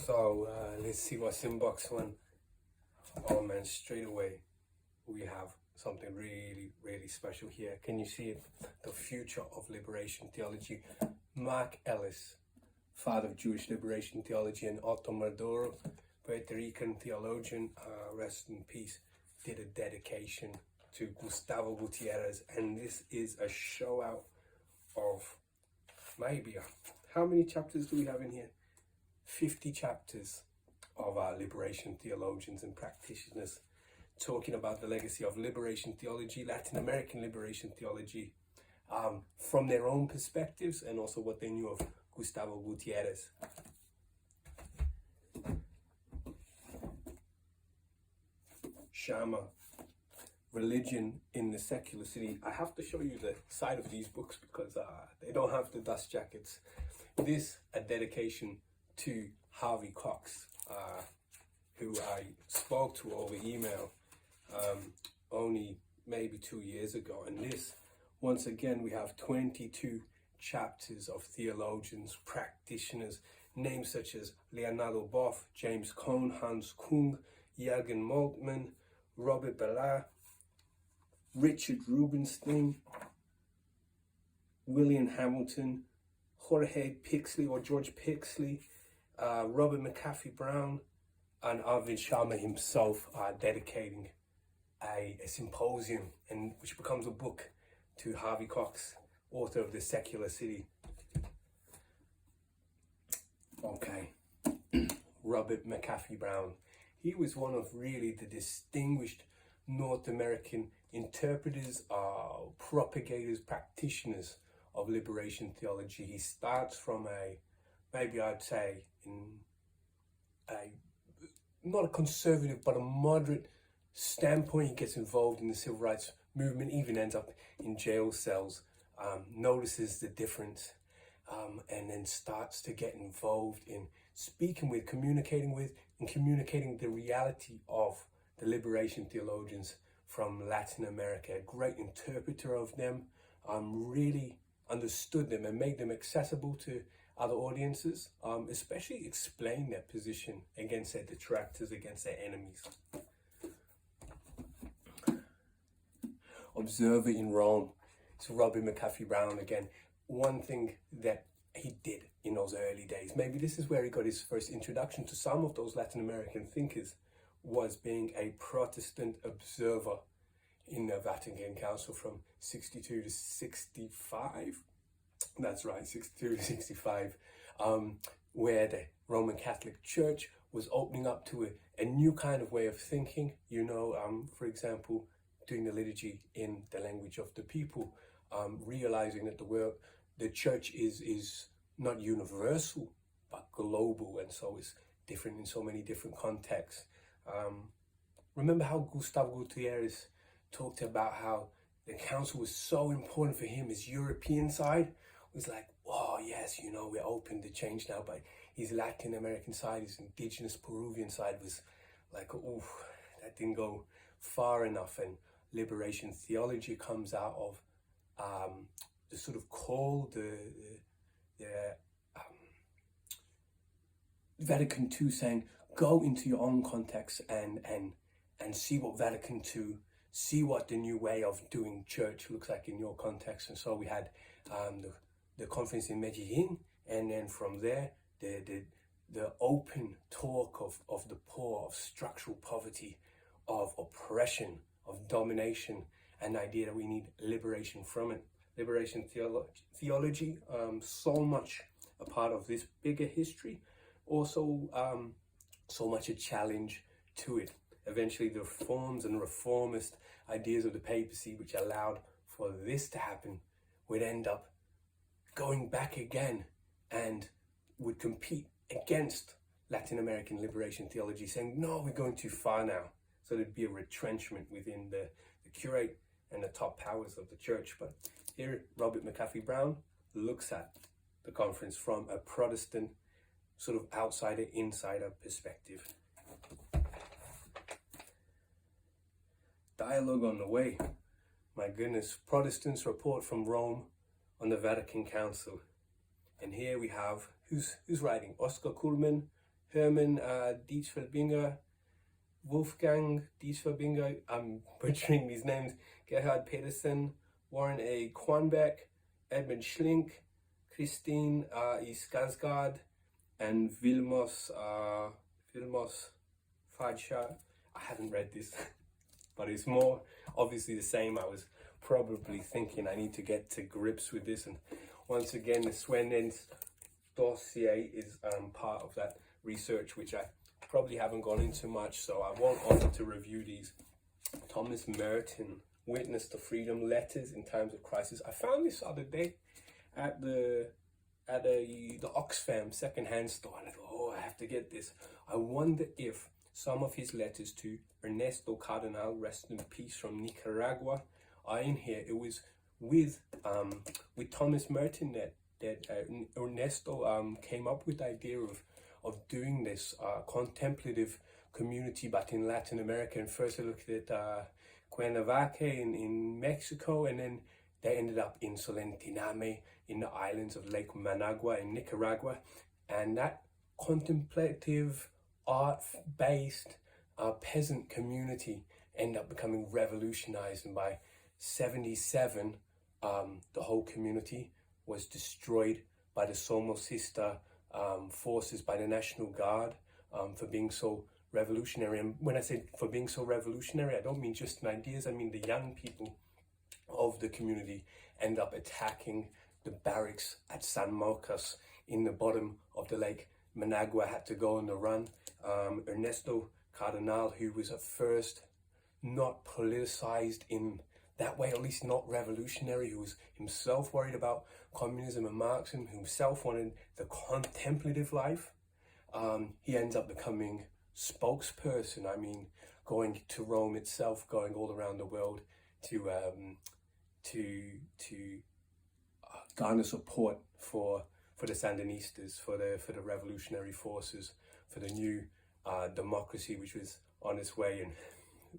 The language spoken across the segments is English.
So let's see what's in box one. Oh man, straight away we have something really, really special here. Can you see it? The Future of Liberation Theology. Mark Ellis, father of Jewish liberation theology, and Otto Maduro, Puerto Rican theologian, rest in peace, did a dedication to Gustavo Gutierrez, and this is a show out of maybe, how many chapters do we have in here? 50 chapters of our liberation theologians and practitioners talking about the legacy of liberation theology, Latin American liberation theology, from their own perspectives, and also what they knew of Gustavo Gutierrez. Shama, Religion in the Secular City. I have to show you the side of these books because they don't have the dust jackets. This a dedication to Harvey Cox, who I spoke to over email only maybe 2 years ago. And this, once again, we have 22 chapters of theologians, practitioners, names such as Leonardo Boff, James Cone, Hans Kung, Jürgen Moltmann, Robert Ballard, Richard Rubinstein, William Hamilton, Jorge Pixley or George Pixley, Robert McAfee Brown, and Arvind Sharma himself are dedicating a symposium, and which becomes a book, to Harvey Cox, author of The Secular City. Okay, Robert McAfee Brown. He was one of really the distinguished North American interpreters, propagators, practitioners of liberation theology. He starts from maybe I'd say not a conservative, but a moderate standpoint. He gets involved in the civil rights movement, even ends up in jail cells, notices the difference, and then starts to get involved in speaking with, communicating the reality of the liberation theologians from Latin America. A great interpreter of them, really understood them and made them accessible to other audiences, especially explain their position against their detractors, against their enemies. Observer in Rome. So Robert McAfee Brown again. One thing that he did in those early days, maybe this is where he got his first introduction to some of those Latin American thinkers, was being a Protestant observer in the Vatican Council from 62 to 65. That's right, 62 to 65, where the Roman Catholic Church was opening up to a new kind of way of thinking, for example, doing the liturgy in the language of the people, realizing that the church is not universal, but global, and so it's different in so many different contexts. Remember how Gustavo Gutierrez talked about how the council was so important for him. His European side was like, oh yes, we're open to change now, but his Latin American side, his indigenous Peruvian side was like, oh, that didn't go far enough. And liberation theology comes out of the sort of call, the Vatican II saying, go into your own context and see what Vatican II, see what the new way of doing church looks like in your context. And so we had the conference in Medellin, and then from there the open talk of the poor, of structural poverty, of oppression, of domination, and the idea that we need liberation from it. Liberation theology, so much a part of this bigger history, also so much a challenge to it. Eventually the reforms and reformist ideas of the papacy, which allowed for this to happen, would end up going back again and would compete against Latin American liberation theology, saying, no, we're going too far now. So there'd be a retrenchment within the curate and the top powers of the church. But here, Robert McAfee Brown looks at the conference from a Protestant sort of outsider-insider perspective. Dialogue on the way. My goodness, Protestants report from Rome on the Vatican Council. And here we have, who's writing? Oscar Kuhlman, Herman Dietzfelbinger, Wolfgang Dietzfelbinger, I'm butchering these names, Gerhard Pedersen, Warren A. Quanbeck, Edmund Schlink, Christine E. Skarsgård, and Vilmos Fadsha. I haven't read this, but it's more obviously the same. I was probably thinking I need to get to grips with this, and once again the Swenens dossier is part of that research, which I probably haven't gone into much, so I won't offer to review these. Thomas Merton, Witness to Freedom, Letters in Times of Crisis. I found this other day at the Oxfam second-hand store, and I thought, oh, I have to get this. I wonder if some of his letters to Ernesto Cardenal, rest in peace, from Nicaragua, are in here. It was with Thomas Merton that Ernesto came up with the idea of doing this contemplative community, but in Latin America. And first I looked at Cuernavaca in Mexico, and then they ended up in Solentiname in the islands of Lake Managua in Nicaragua. And that contemplative, art-based peasant community ended up becoming revolutionized. And by 77, the whole community was destroyed by the Somocista forces, by the National Guard, for being so revolutionary. And when I say for being so revolutionary, I don't mean just in ideas, I mean the young people of the community end up attacking the barracks at San Marcos in the bottom of the lake. Managua had to go on the run. Ernesto Cardenal, who was at first not politicized in that way, at least not revolutionary, who was himself worried about communism and Marxism, who himself wanted the contemplative life, he ends up becoming spokesperson. I mean, going to Rome itself, going all around the world to garner support for the Sandinistas, for the revolutionary forces, for the new democracy which was on its way. And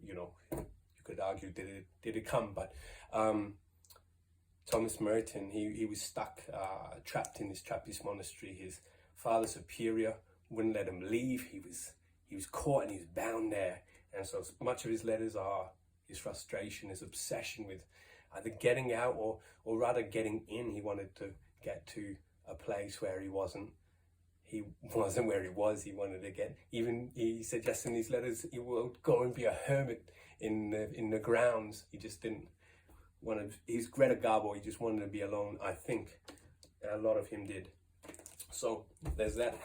you know, you could argue, did it come? But Thomas Merton, he was stuck, trapped in this Trappist monastery. His father superior wouldn't let him leave. He was caught and he was bound there. And so much of his letters are his frustration, his obsession with either getting out or rather getting in. He wanted to get to a place where he wasn't where he was. He wanted to get, even he suggests in these letters, he will go and be a hermit in the grounds. He just didn't want to, he's Greta Garbo, he just wanted to be alone, I think. And a lot of him did. So there's that.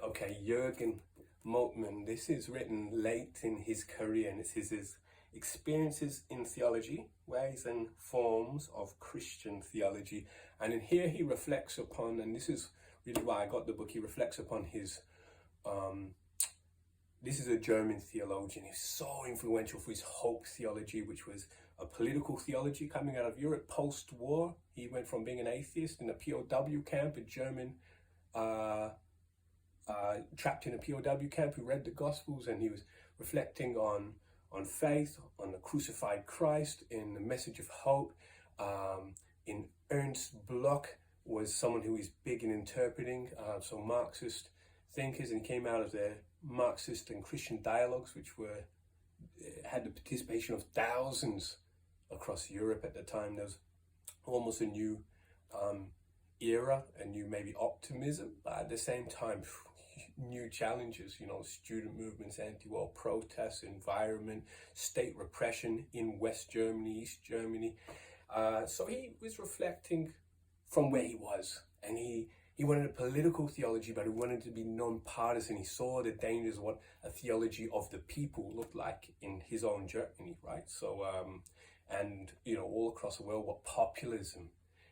Okay, Jürgen Moltmann. This is written late in his career, and this is his experiences in theology, ways and forms of Christian theology. And in here he reflects upon, and this is really why I got the book, he reflects upon his, this is a German theologian. He's so influential for his hope theology, which was a political theology coming out of Europe post-war. He went from being an atheist in a POW camp, a German trapped in a POW camp, who read the Gospels, and he was reflecting on faith, on the crucified Christ, in the message of hope. In Ernst Bloch was someone who is big in interpreting, so Marxist thinkers, and came out of the Marxist and Christian dialogues, which had the participation of thousands across Europe at the time. There was almost a new era, a new maybe optimism, but at the same time, new challenges, you know, student movements, anti-war protests, environment, state repression in West Germany, East Germany. So he was reflecting from where he was, and he wanted a political theology, but he wanted to be non-partisan. He saw the dangers of what a theology of the people looked like in his own Germany, right? So, and, you know, all across the world, what populism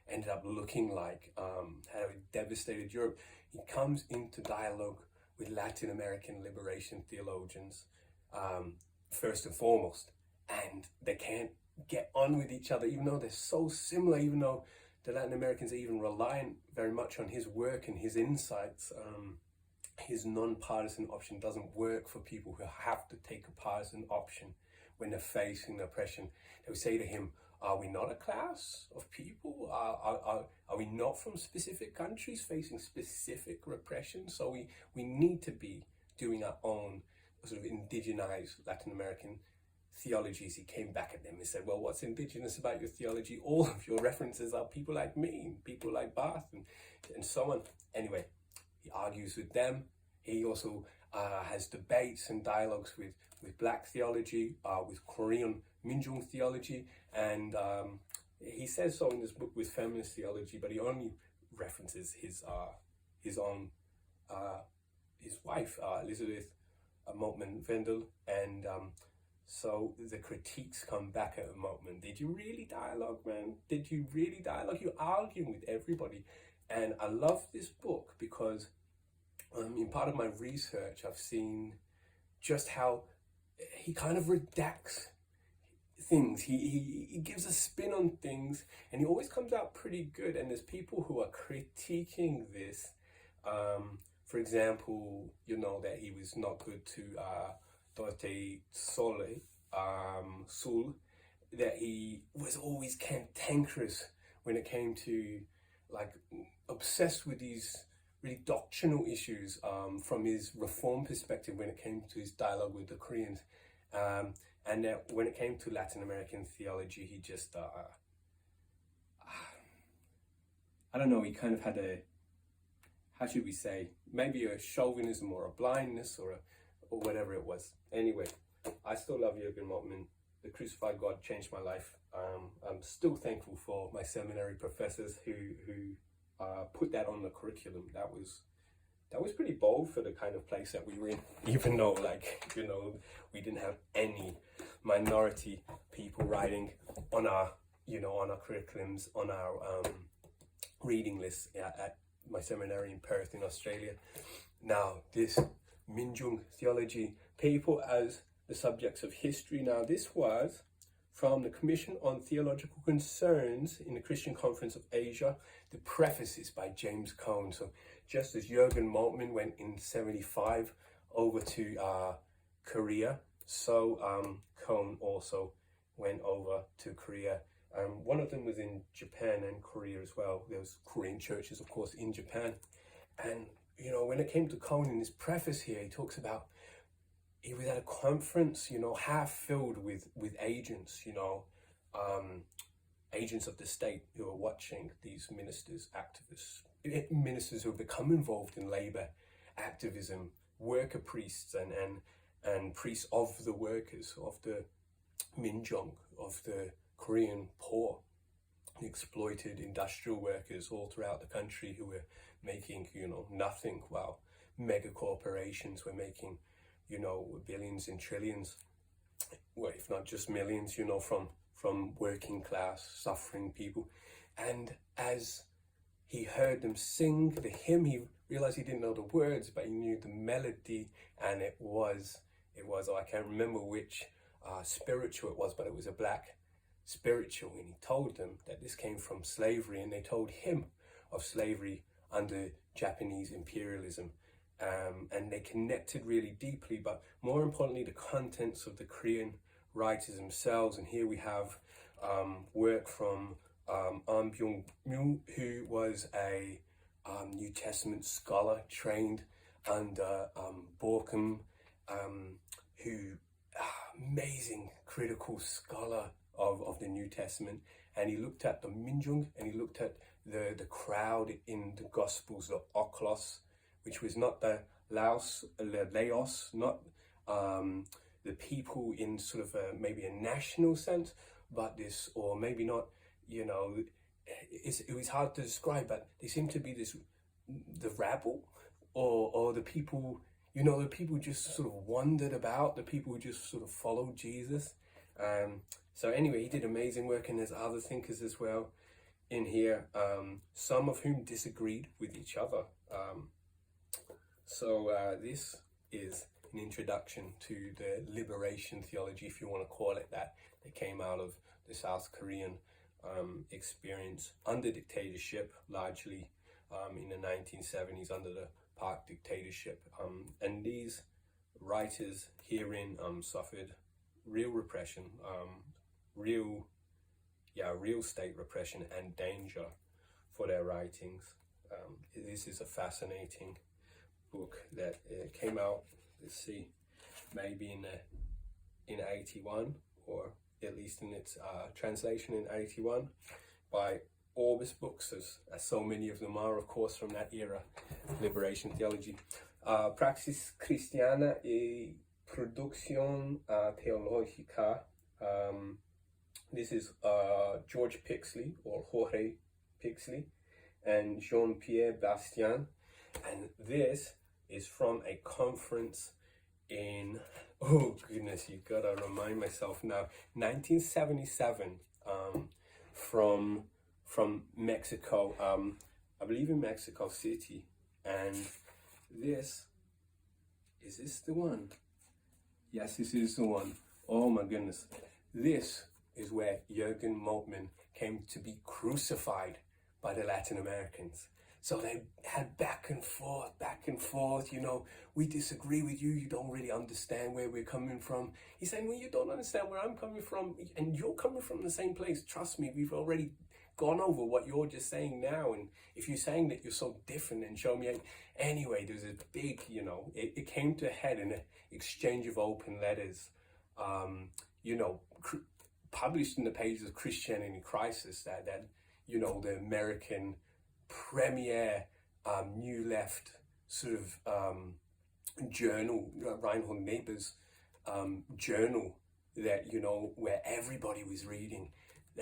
ended up looking like, how it devastated Europe. He comes into dialogue with Latin American liberation theologians, first and foremost, and they can't get on with each other, even though they're so similar, even though the Latin Americans are even reliant very much on his work and his insights. His non-partisan option doesn't work for people who have to take a partisan option when they're facing oppression. They would say to him, are we not a class of people? Are Are we not from specific countries facing specific repression? So we need to be doing our own sort of indigenized Latin American theologies. He came back at them and said, well, what's indigenous about your theology? All of your references are people like me, people like Barth, and so on. Anyway, he argues with them. He also has debates and dialogues with Black theology, with Korean Minjung theology, and he says so in this book with feminist theology, but he only references his own his wife, Elizabeth Moltmann Vendel, and so the critiques come back at Moltmann. Did you really dialogue, man? Did you really dialogue? You're arguing with everybody. And I love this book because in part of my research, I've seen just how he kind of redacts things. He gives a spin on things, and he always comes out pretty good. And there's people who are critiquing this. For example, you know, that he was not good to Dorothy Sul, that he was always cantankerous when it came to, like, obsessed with these really doctrinal issues from his reform perspective when it came to his dialogue with the Koreans. And that when it came to Latin American theology, he just, I don't know, he kind of had a, how should we say, maybe a chauvinism or a blindness or whatever it was. Anyway, I still love Jürgen Moltmann. The Crucified God changed my life. I'm still thankful for my seminary professors who put that on the curriculum. That was pretty bold for the kind of place that we were in, even though, like, you know, we didn't have any minority people writing on our, you know, on our curriculums, on our reading lists at my seminary in Perth in Australia. Now, this Minjung theology, people as the subjects of history. Now, this was from the Commission on Theological Concerns in the Christian Conference of Asia. The preface is by James Cone. So just as Jürgen Moltmann went in 75 over to Korea, so Cone also went over to Korea. One of them was in Japan and Korea as well. There was Korean churches, of course, in Japan. And, you know, when it came to Cone in his preface here, he talks about he was at a conference, you know, half filled with agents, you know, agents of the state who are watching these ministers, activists, ministers who have become involved in labor activism, worker priests and priests of the workers, of the Minjung, of the Korean poor, exploited industrial workers all throughout the country who were making, you know, nothing, while mega corporations were making, you know, billions and trillions, well, if not just millions, you know, from working class, suffering people. And as he heard them sing the hymn, he realized he didn't know the words, but he knew the melody, and it was, oh, I can't remember which spiritual it was, but it was a black spiritual, and he told them that this came from slavery, and they told him of slavery under Japanese imperialism. And they connected really deeply, but more importantly, the contents of the Korean writers themselves. And here we have work from Ahn Byung-mu, who was a New Testament scholar trained under Borkham, who amazing critical scholar of the New Testament. And he looked at the Minjung, and he looked at the crowd in the Gospels, the Oklos, which was not the Laos, not the people in sort of maybe a national sense, but this, or maybe not, you know, it was hard to describe, but they seem to be this, the rabble, or the people, you know, the people just sort of wandered about, the people who just sort of followed Jesus. So anyway, he did amazing work, and there's other thinkers as well in here, some of whom disagreed with each other. So this is an introduction to the liberation theology, if you want to call it that came out of the South Korean experience under dictatorship, largely in the 1970s under the Park dictatorship. And these writers herein suffered real repression, real state repression and danger for their writings. This is a fascinating book that came out, let's see, maybe in 81, or at least in its translation in 81, by Orbis Books, as so many of them are, of course, from that era, Liberation Theology. Praxis Cristiana y Producción Teológica. This is George Pixley, or Jorge Pixley, and Jean-Pierre Bastien, and this is from a conference in, oh goodness, you gotta remind myself now, 1977, from Mexico, I believe in Mexico City. And is this the one? Yes, this is the one. Oh my goodness. This is where Jürgen Moltmann came to be crucified by the Latin Americans. So they had back and forth, you know, we disagree with you, you don't really understand where we're coming from. He's saying, well, you don't understand where I'm coming from, and you're coming from the same place. Trust me, we've already gone over what you're just saying now, and if you're saying that you're so different, then show me. Anyway, there's a big, you know, it came to a head in an exchange of open letters, you know, published in the pages of Christianity Crisis, that you know, the American premier New Left sort of journal, Reinhold Niebuhr's journal, that, you know, where everybody was reading.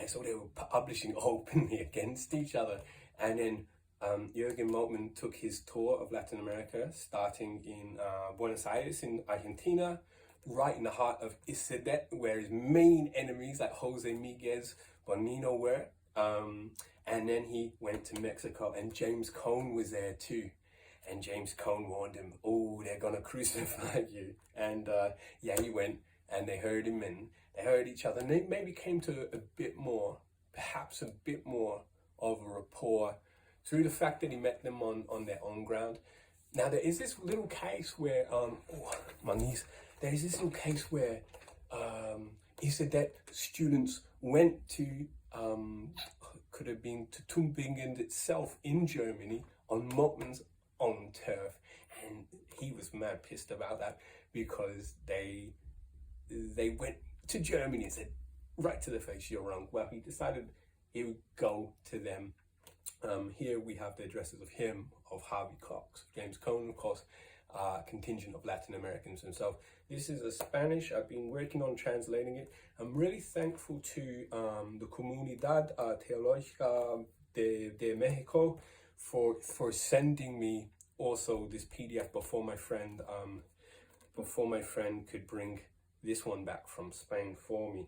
So they were publishing openly against each other. And then Jürgen Moltmann took his tour of Latin America, starting in Buenos Aires in Argentina, right in the heart of Isidete, where his main enemies like Jose Miguel Bonino were. And then he went to Mexico, and James Cone was there too. And James Cone warned him, oh, they're gonna crucify you. And yeah, he went, and they heard him, and they heard each other, and they maybe came to a bit more, perhaps a bit more of a rapport through the fact that he met them on their own ground. Now there is this little case where, oh, my knees, there is this little case where Isidete students went to, could have been to Tübingen itself in Germany on Moltmann's own turf, and he was mad pissed about that, because they went to Germany and said right to their face, you're wrong. Well, he decided he would go to them. Here we have the addresses of him, of Harvey Cox, James Cone, of course, contingent of Latin Americans himself. This is a Spanish. I've been working on translating it. I'm really thankful to the Comunidad Teológica de Mexico for sending me also this PDF before my friend could bring this one back from Spain for me.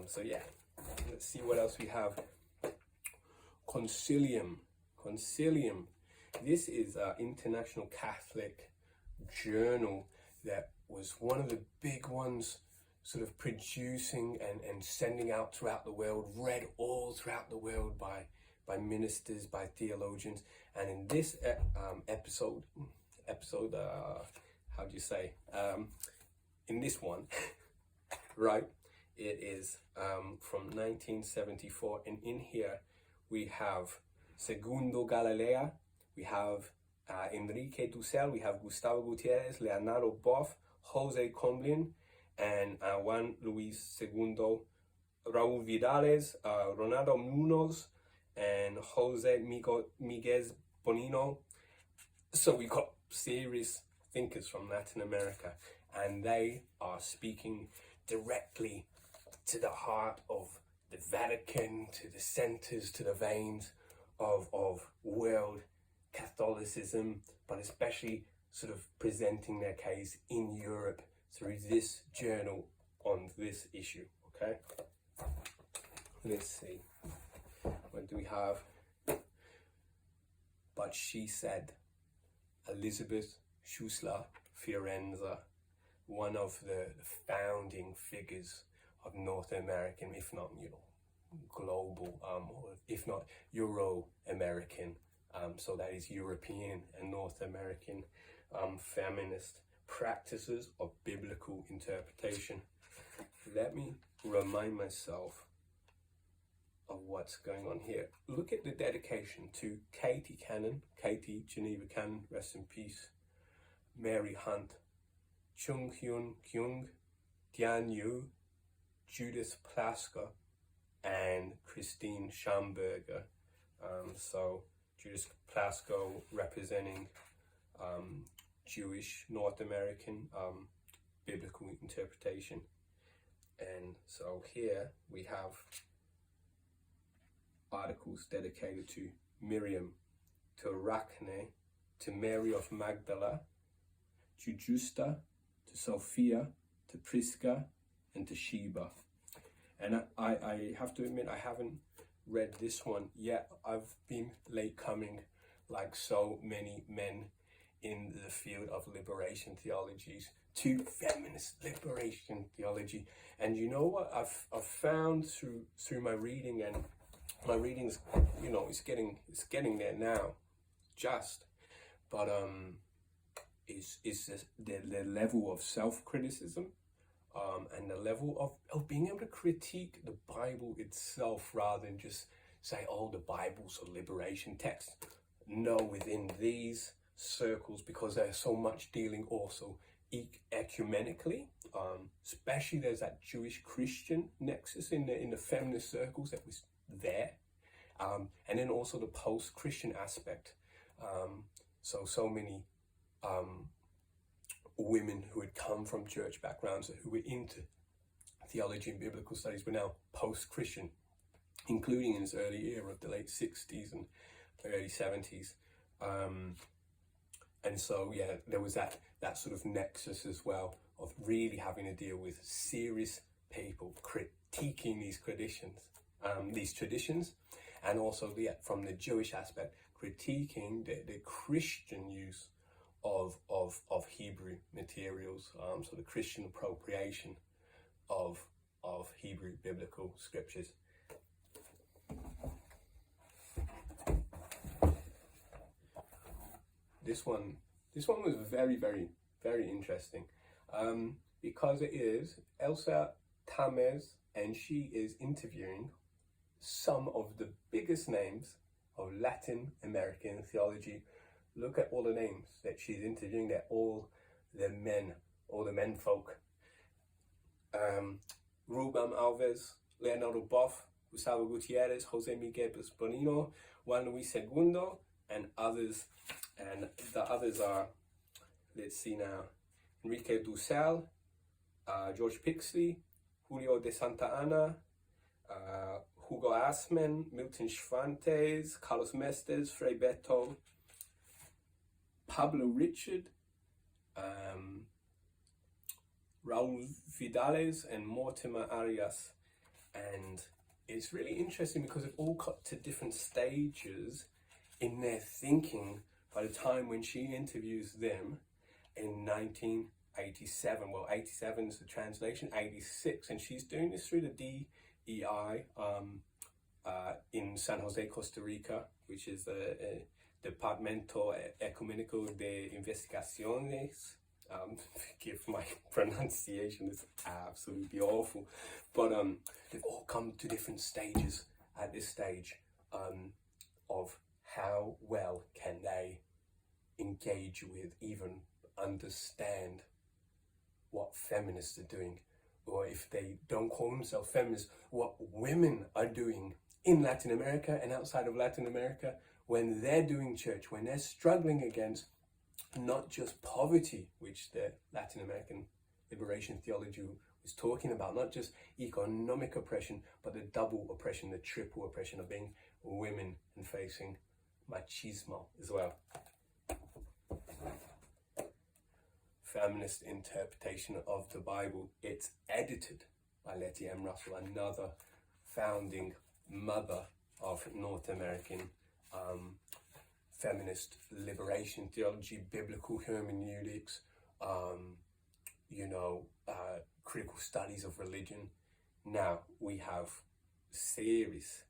So yeah, let's see what else we have. Concilium. This is an international Catholic journal that was one of the big ones, sort of producing and sending out throughout the world, read all throughout the world by ministers, by theologians. And in this episode, how do you say? In this one, right, it is from 1974, and in here we have Segundo Galilea, we have Enrique Dussel, we have Gustavo Gutierrez, Leonardo Boff, Jose Comblin, and Juan Luis Segundo, Raúl Vidales, Ronaldo Munoz, and Jose Miguel Bonino. So we got serious thinkers from Latin America, and they are speaking directly to the heart of the Vatican, to the centers, to the veins of world Catholicism, but especially sort of presenting their case in Europe through this journal on this issue. Okay, let's see, what do we have? But she said, Elizabeth Schussler Fiorenza, one of the founding figures of North American, if not, you know, global, or if not Euro-American, so that is European and North American feminist practices of biblical interpretation. Let me remind myself of what's going on here. Look at the dedication to Katie Cannon, Katie Geneva Cannon, rest in peace, Mary Hunt, Chung Hyun Kyung, Dian Yu, Judith Plasker, and Christine Schamberger. So Judith Plasker representing Jewish North American biblical interpretation. And so here we have articles dedicated to Miriam, to Arachne, to Mary of Magdala, to Justa, to Sophia, to Prisca, and to Sheba. And I have to admit, I haven't read this one yet. I've been late coming, like so many men in the field of liberation theologies, to feminist liberation theology. And you know what I've found through my reading, and my reading's, you know, it's getting there now, but is the level of self-criticism, and the level of being able to critique the Bible itself rather than just say, oh, the Bible's a liberation text. No, within these circles, because there's so much dealing also ecumenically, especially there's that Jewish Christian nexus in the feminist circles that was there, and then also the post-Christian aspect. So many women who had come from church backgrounds, who were into theology and biblical studies, were now post-Christian, including in this early era of the late 60s and early 70s. And so, yeah, there was that sort of nexus as well of really having to deal with serious people critiquing these traditions, and also from the Jewish aspect, critiquing the Christian use of Hebrew materials, so the Christian appropriation of Hebrew biblical scriptures. This one was very, very, very interesting, because it is Elsa Tamez, and she is interviewing some of the biggest names of Latin American theology. Look at all the names that she's interviewing. They're all the men folk. Rubam Alves, Leonardo Boff, Gustavo Gutierrez, Jose Miguel Bonino, Juan Luis Segundo, and others. And the others are, let's see now, Enrique Dussel, George Pixley, Julio de Santa Ana, Hugo Asman, Milton Schwantes, Carlos Mestes, Frei Beto, Pablo Richard, Raul Vidales, and Mortimer Arias. And it's really interesting because they've all got to different stages in their thinking by the time when she interviews them in 1987. Well, 87 is the translation, 86, and she's doing this through the DEI in San Jose, Costa Rica, which is the Departamento Ecumenico de Investigaciones. Forgive my pronunciation, it's absolutely awful. But they've all come to different stages at this stage of how well can they engage with, even understand what feminists are doing, or if they don't call themselves feminists, what women are doing in Latin America and outside of Latin America when they're doing church, when they're struggling against not just poverty, which the Latin American liberation theology was talking about, not just economic oppression, but the double oppression, the triple oppression of being women and facing machismo as well. Feminist interpretation of the Bible. It's edited by Letty M. Russell, another founding mother of North American feminist liberation theology, biblical hermeneutics, critical studies of religion. Now we have serious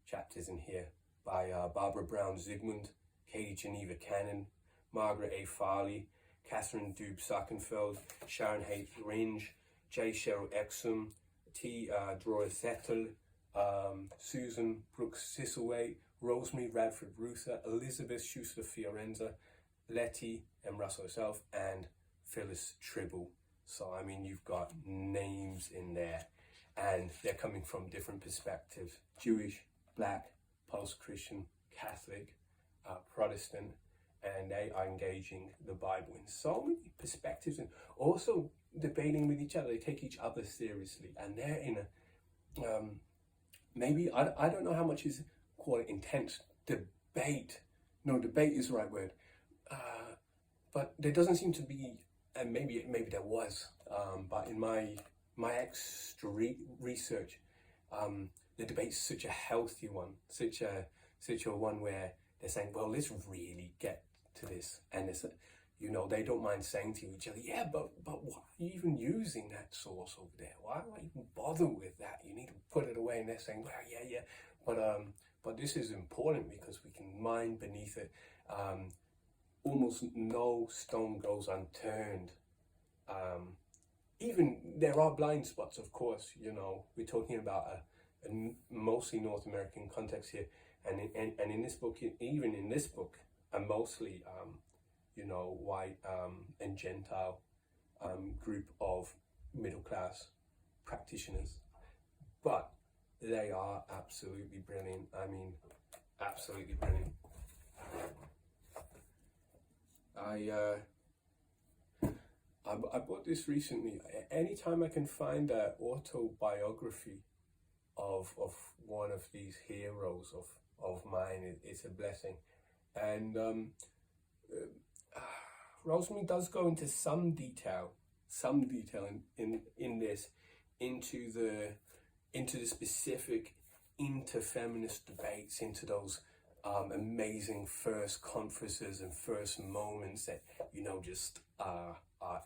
chapters in here by Barbara Brown Zygmunt, Katie Geneva Cannon, Margaret A. Farley, Catherine Dube Sackenfeld, Sharon H. Ringe, J. Cheryl Exum, T. Dror Zettel, Susan Brooks Sisselway, Rosemary Radford Ruther, Elizabeth Schuster Fiorenza, Letty M. Russell herself, and Phyllis Tribble. So, I mean, you've got names in there, and they're coming from different perspectives: Jewish, Black, post-Christian, Catholic, Protestant, and they are engaging the Bible in so many perspectives, and also debating with each other. They take each other seriously, and they're in a maybe I don't know how much is call it intense debate. No, debate is the right word, but there doesn't seem to be, and maybe there was, but in my extra research, the debate's such a healthy one, such a one where they're saying, well, let's really get to this, and it's, you know, they don't mind saying to each other, yeah, but why are you even using that source over there? Why even bother with that? You need to put it away. And they're saying, well, yeah, but this is important because we can mine beneath it. Almost no stone goes unturned. Even there are blind spots, of course. You know, we're talking about a mostly North American context here, and in this book, even in this book, and mostly you know, white and Gentile group of middle class practitioners, but they are absolutely brilliant. I mean, absolutely brilliant. I bought this recently. Anytime I can find an autobiography of one of these heroes of mine, it's a blessing. And Rosemary does go into some detail in this, into the specific interfeminist debates, into those amazing first conferences and first moments that, you know, just are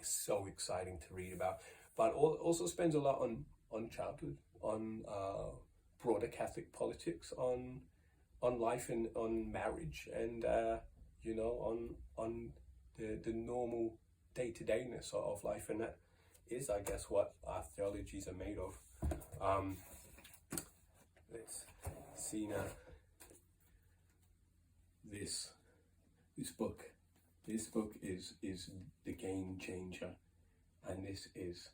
so exciting to read about. But also spends a lot on childhood, on broader Catholic politics, on life and on marriage, and you know, on the normal day-to-dayness of life, and that is, I guess, what our theologies are made of. Let's see now. This book is The Game Changer, and this is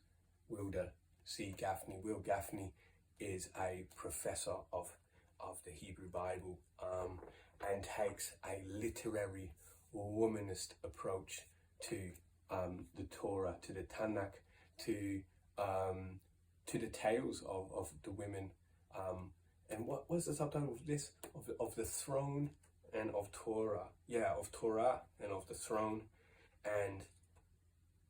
Wilder C. Gaffney. Will Gaffney is a professor of the Hebrew Bible, and takes a literary womanist approach to the Torah, to the Tanakh, to the tales of the women. And what was the subtitle of this? Of the throne and of Torah. Yeah, of Torah and of the throne. And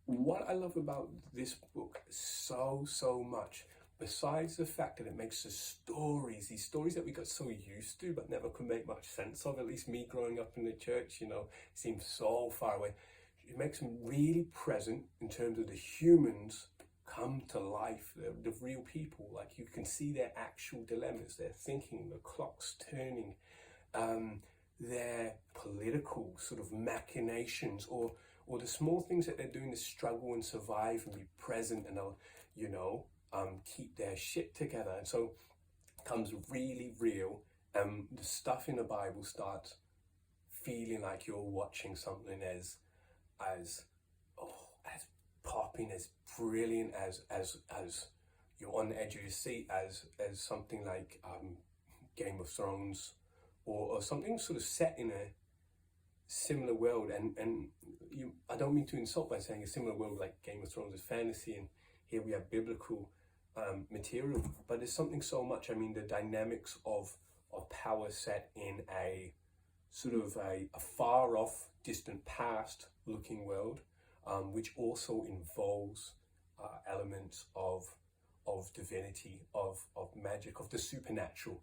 what I love about this book so much, besides the fact that it makes these stories that we got so used to but never could make much sense of, at least me growing up in the church, you know, seems so far away. It makes them really present in terms of the humans come to life, the real people. Like, you can see their actual dilemmas, their thinking, the clocks turning, their political sort of machinations, or the small things that they're doing to struggle and survive and be present and, you know, keep their shit together. And so it comes really real, and the stuff in the Bible starts feeling like you're watching something as popping, as brilliant, as you're on the edge of your seat, as something like Game of Thrones, or something sort of set in a similar world. And I don't mean to insult by saying a similar world, like Game of Thrones is fantasy, and here we have biblical material, but there's something so much. I mean, the dynamics of power set in a sort of a far off, distant past looking world, which also involves elements of divinity, of magic, of the supernatural.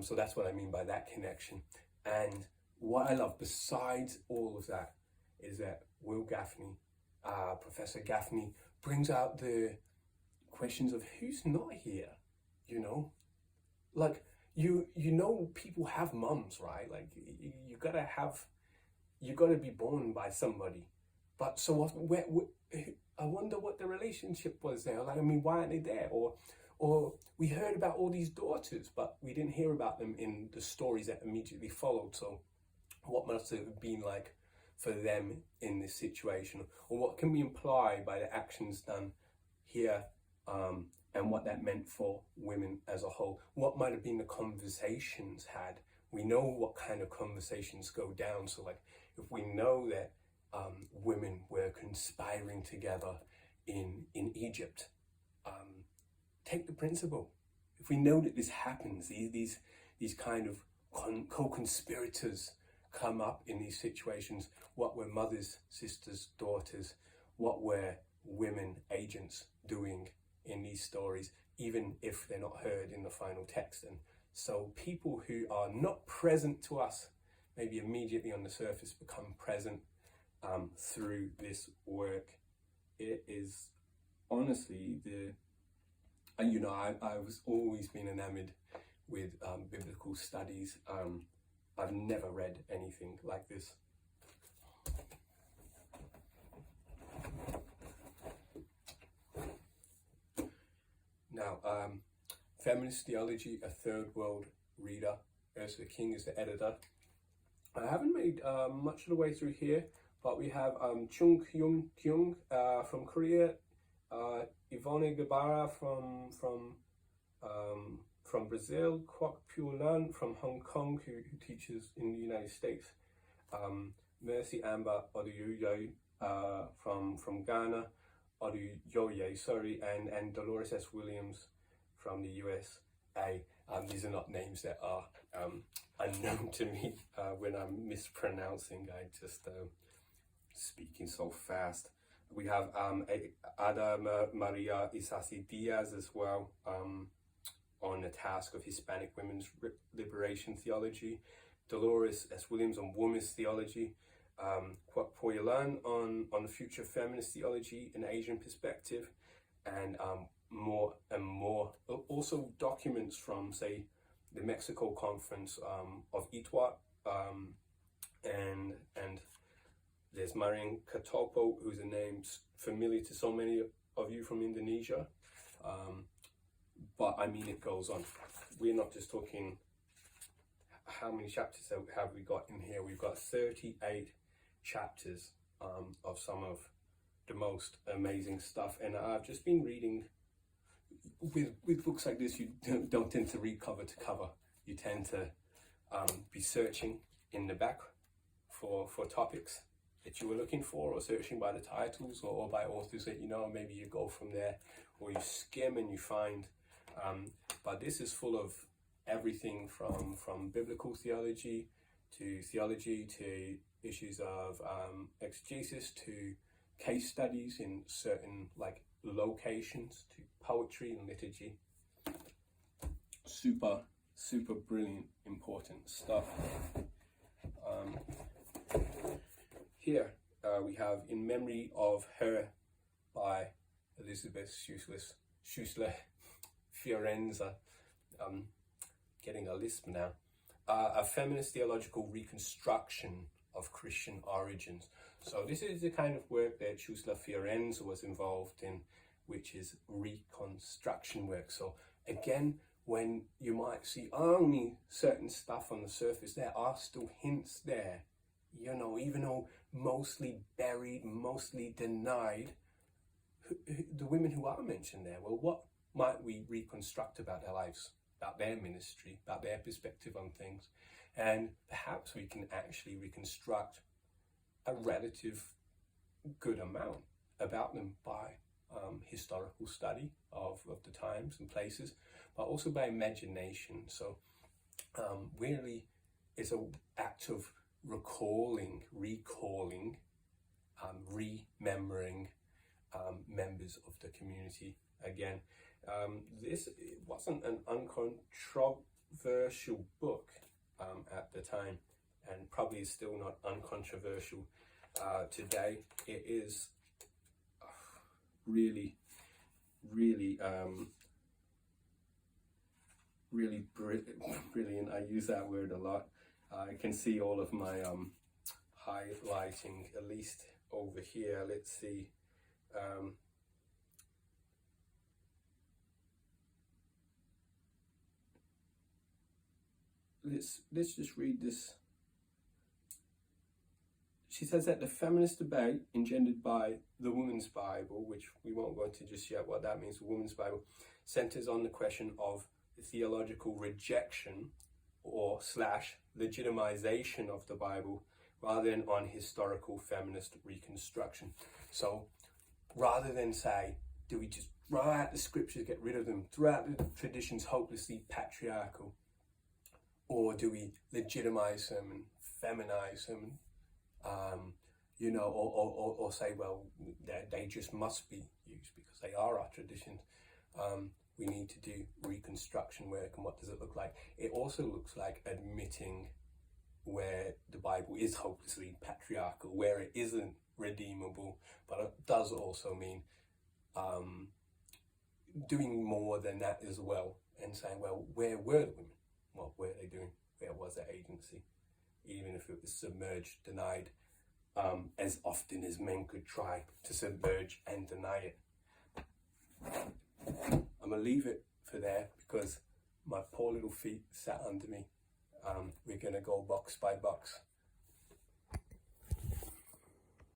So that's what I mean by that connection. And what I love besides all of that is that Will Gaffney, Professor Gaffney, brings out the questions of who's not here, you know? Like, you know, people have mums, right? Like, you gotta be born by somebody. But so what, I wonder what the relationship was there. Like, I mean, why aren't they there? Or Or we heard about all these daughters, but we didn't hear about them in the stories that immediately followed. So what must it have been like for them in this situation? Or what can we imply by the actions done here, and what that meant for women as a whole? What might have been the conversations had? We know what kind of conversations go down. So like, if we know that women were conspiring together in Egypt, take the principle. If we know that this happens, these kind of co-conspirators come up in these situations, what were mothers, sisters, daughters, what were women agents doing in these stories, even if they're not heard in the final text? And so people who are not present to us, maybe immediately on the surface, become present through this work. It is honestly I was always been enamored with biblical studies. I've never read anything like this. Now, Feminist Theology, a Third World Reader. Ursula King is the editor. I haven't made much of the way through here, but we have Chung Hyung Kyung from Korea, Yvonne Gabara from Brazil, Kwok Pyu Lan from Hong Kong, who teaches in the United States, Mercy Amber Oduyoye from Ghana, and Dolores S. Williams from the USA. These are not names that are unknown to me. When I'm mispronouncing, I just speaking so fast. We have Ada Maria Isasi Diaz as well, on the task of Hispanic women's liberation theology, Dolores S. Williams on women's theology, Kwok Pyu Lan on future feminist theology in Asian perspective, and more and more. Also documents from, say, the Mexico Conference of ITWA, and there's Marian Katopo, who's a name familiar to so many of you from Indonesia. But I mean, it goes on. We're not just talking, how many chapters have we got in here? We've got 38 chapters of some of the most amazing stuff. And I've just been reading, with books like this, you don't tend to read cover to cover. You tend to be searching in the back for topics that you were looking for, or searching by the titles or by authors that you know. Maybe you go from there, or you skim and you find. But this is full of everything from biblical theology to issues of exegesis, to case studies in certain like locations, to poetry and liturgy. Super brilliant, important stuff. Here we have In Memory of Her by Elizabeth Schussler Fiorenza. Getting a lisp now. A feminist theological reconstruction of Christian origins. So this is the kind of work that Schussler Fiorenza was involved in, which is reconstruction work. So again, when you might see only certain stuff on the surface, there are still hints there, you know, even though mostly buried, mostly denied. The women who are mentioned there, well, what might we reconstruct about their lives, about their ministry, about their perspective on things? And perhaps we can actually reconstruct a relative good amount about them by historical study of the times and places, but also by imagination. So really it's an act of recalling, remembering members of the community again. This wasn't an uncontroversial book at the time, and probably is still not uncontroversial today. It is really brilliant. I use that word a lot. I can see all of my highlighting, at least over here. Let's see. let's just read this. She says that the feminist debate engendered by the Woman's Bible, which we won't go into just yet what that means, the Woman's Bible, centers on the question of the theological rejection or / legitimization of the Bible rather than on historical feminist reconstruction. So rather than say, do we just throw out the scriptures, get rid of them, throw out the traditions hopelessly patriarchal, or do we legitimize them and feminize them, or say, well, they just must be used because they are our traditions. We need to do reconstruction work, and what does it look like? It also looks like admitting where the Bible is hopelessly patriarchal, where it isn't redeemable, but it does also mean doing more than that as well, and saying, well, where were the women? What were they doing? Where was their agency? Even if it was submerged, denied, as often as men could try to submerge and deny it. I'm going to leave it for there because my poor little feet sat under me. We're going to go box by box.